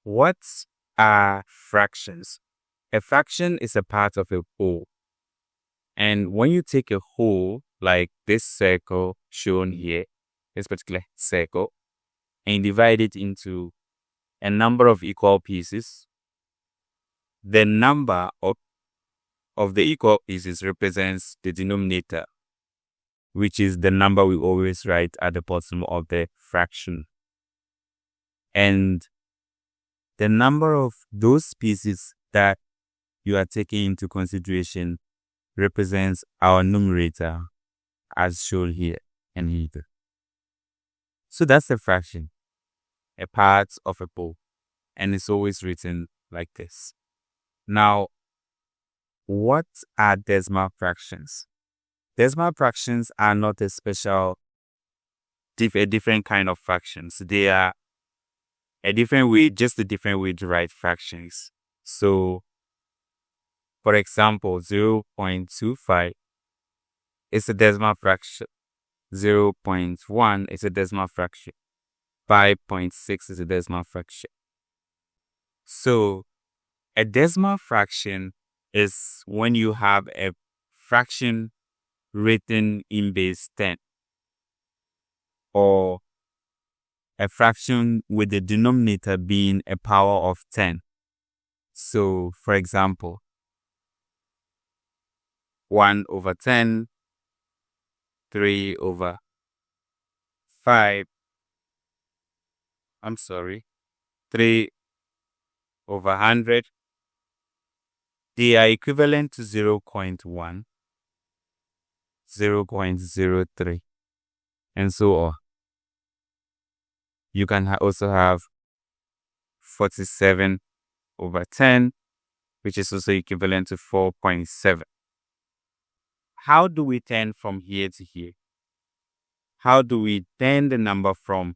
What are fractions? A fraction is a part of a whole. And when you take a whole, like this circle shown here, this particular circle, and divide it into a number of equal pieces, the number of the equal pieces represents the denominator, which is the number we always write at the bottom of the fraction. And the number of those pieces that you are taking into consideration represents our numerator as shown here and here. So that's a fraction, a part of a whole, and it's always written like this. Now, what are decimal fractions? Decimal fractions are not a different kind of fractions. They are a different way to write fractions. So, for example, 0.25 is a decimal fraction. 0.1 is a decimal fraction. 5.6 is a decimal fraction. So, a decimal fraction is when you have a fraction written in base 10, or a fraction with the denominator being a power of 10. So, for example, 1 over 10, 3 over 5, 3 over 100, they are equivalent to 0.1, 0.03, and so on. You can also have 47 over 10, which is also equivalent to 4.7. How do we turn from here to here? How do we turn the number from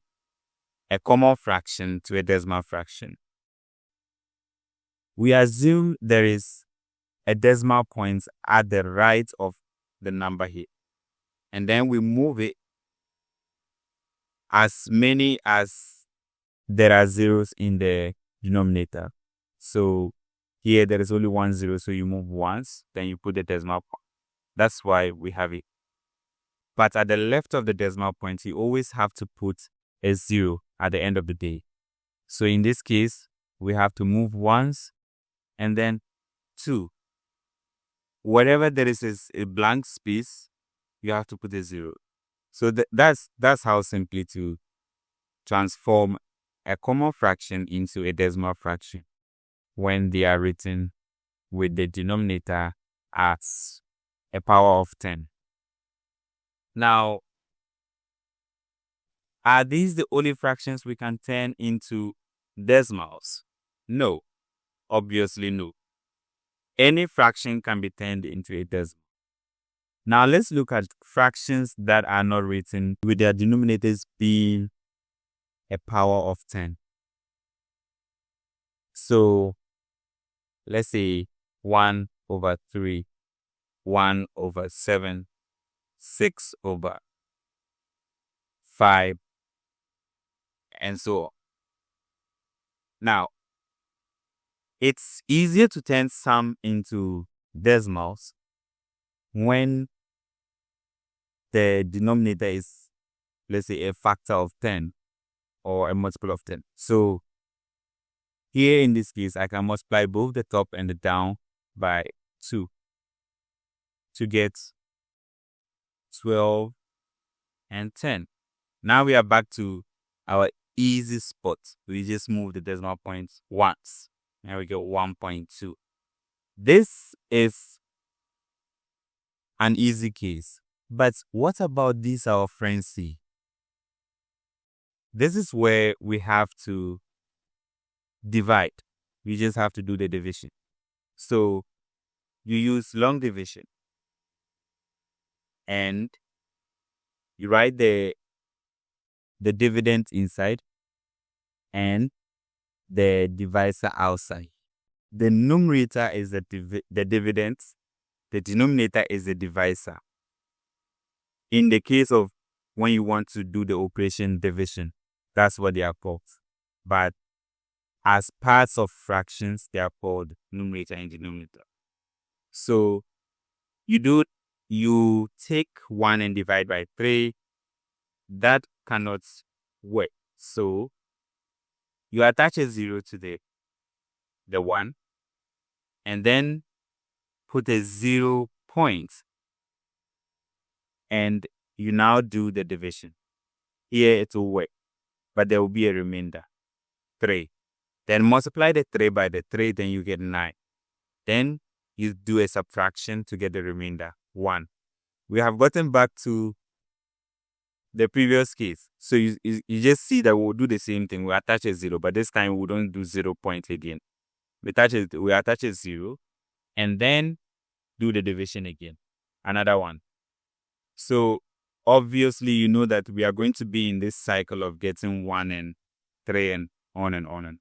a common fraction to a decimal fraction? We assume there is a decimal point at the right of the number here, and then we move it as many as there are zeros in the denominator. So here there is only 1 0, so you move once, then you put the decimal point. That's why we have it. But at the left of the decimal point, you always have to put a 0 at the end of the day. So in this case, we have to move once and then 2. Wherever there is a blank space, you have to put a 0. So that's how simply to transform a common fraction into a decimal fraction when they are written with the denominator as a power of 10. Now, are these the only fractions we can turn into decimals? No, obviously no. Any fraction can be turned into a decimal. Now let's look at fractions that are not written with their denominators being a power of 10. So let's say 1 over 3, 1 over 7, 6 over 5, and so on. Now, it's easier to turn some into decimals when the denominator is, let's say, a factor of 10 or a multiple of 10. So here in this case, I can multiply both the top and the down by 2 to get 12 and 10. Now we are back to our easy spot. We just move the decimal points once. Now we get 1.2. This is an easy case. But what about this, our friend C? This is where we have to divide. We just have to do the division. So you use long division. And you write the dividend inside and the divisor outside. The numerator is the dividend. The denominator is the divisor. In the case of when you want to do the operation division, that's what they are called. But as parts of fractions, they are called numerator and denominator. So you take 1 and divide by 3. That cannot work. So you attach a 0 to the 1 and then put a 0 point, and you now do the division. Here it will work, but there will be a remainder, 3. Then multiply the 3 by the 3, then you get 9. Then you do a subtraction to get the remainder, 1. We have gotten back to the previous case. So you just see that we'll do the same thing. We attach a 0, but this time we don't do 0 point again. We attach a 0 and then do the division again. Another 1. So obviously you know that we are going to be in this cycle of getting 1 and 3 and on and on.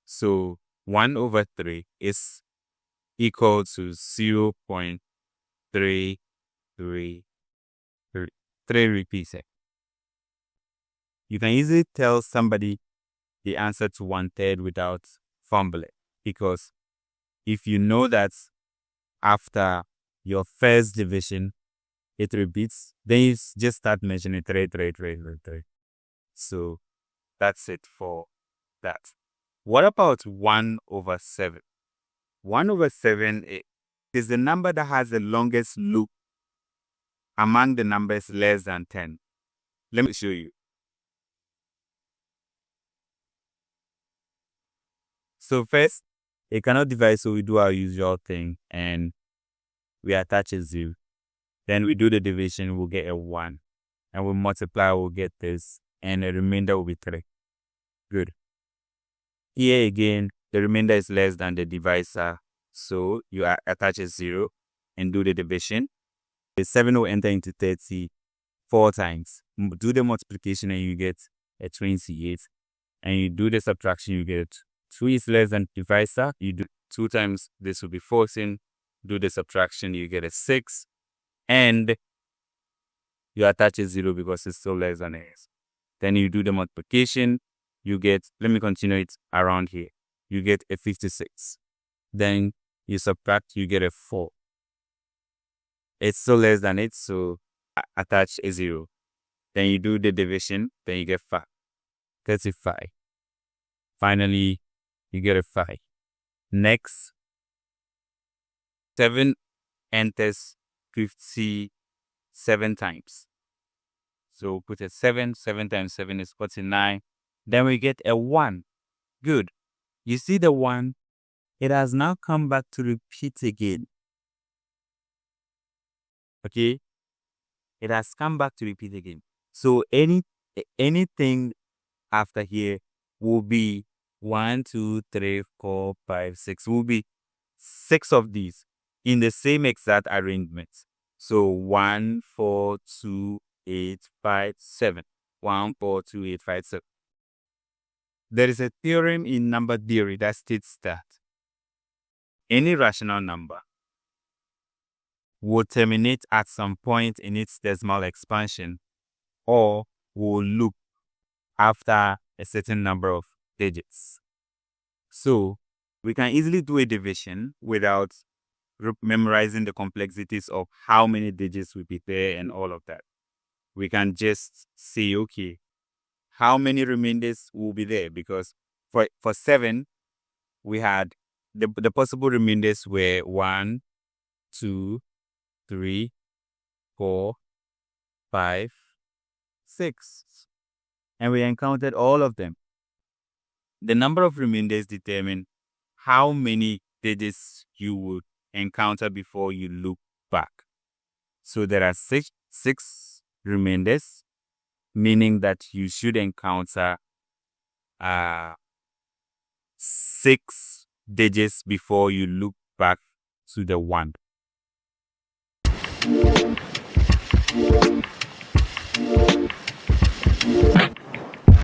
So 1 over 3 is equal to 0.333. 3 repeats it. You can easily tell somebody the answer to 1/3 without fumbling, because if you know that after your first division it repeats, then you just start mentioning 3. So that's it for that. What about 1 over 7? 1 over 7 is the number that has the longest loop among the numbers less than 10. Let me show you. So first, it cannot divide, so we do our usual thing and we attach a 0. Then we do the division, we'll get a 1. And we multiply, we'll get this, and the remainder will be 3. Good. Here again, the remainder is less than the divisor, so you attach a 0 and do the division. The 7 will enter into 30 4 times. Do the multiplication and you get a 28. And you do the subtraction, you get 2 is less than divisor. You do 2 times, this will be 14. Do the subtraction, you get a 6. And you attach a 0 because it's still less than s. Then you do the multiplication, you get, let me continue it around here. You get a 56. Then you subtract, you get a 4. It's still less than it, so attach a 0. Then you do the division, then you get 5. 35. Finally, you get a 5. Next, 7 enters 57 times. So put a 7. 7 times 7 is 49. Then we get a 1. Good. You see the 1? It has now come back to repeat again. Okay? It has come back to repeat again. So anything after here will be 1, 2, 3, 4, 5, 6. Will be 6 of these in the same exact arrangement. So 1, 4, 2, 8, 5, 7. 1, 4, 2, 8, 5, 7. There is a theorem in number theory that states that any rational number will terminate at some point in its decimal expansion or will loop after a certain number of digits. So we can easily do a division without memorizing the complexities of how many digits will be there and all of that. We can just say, okay, how many remainders will be there? Because for 7, we had the possible remainders were 1, 2, 3, 4, 5, 6. And we encountered all of them. The number of remainders determine how many digits you would encounter before you loop back. So there are 6 remainders, meaning that you should encounter 6 digits before you loop back to the 1.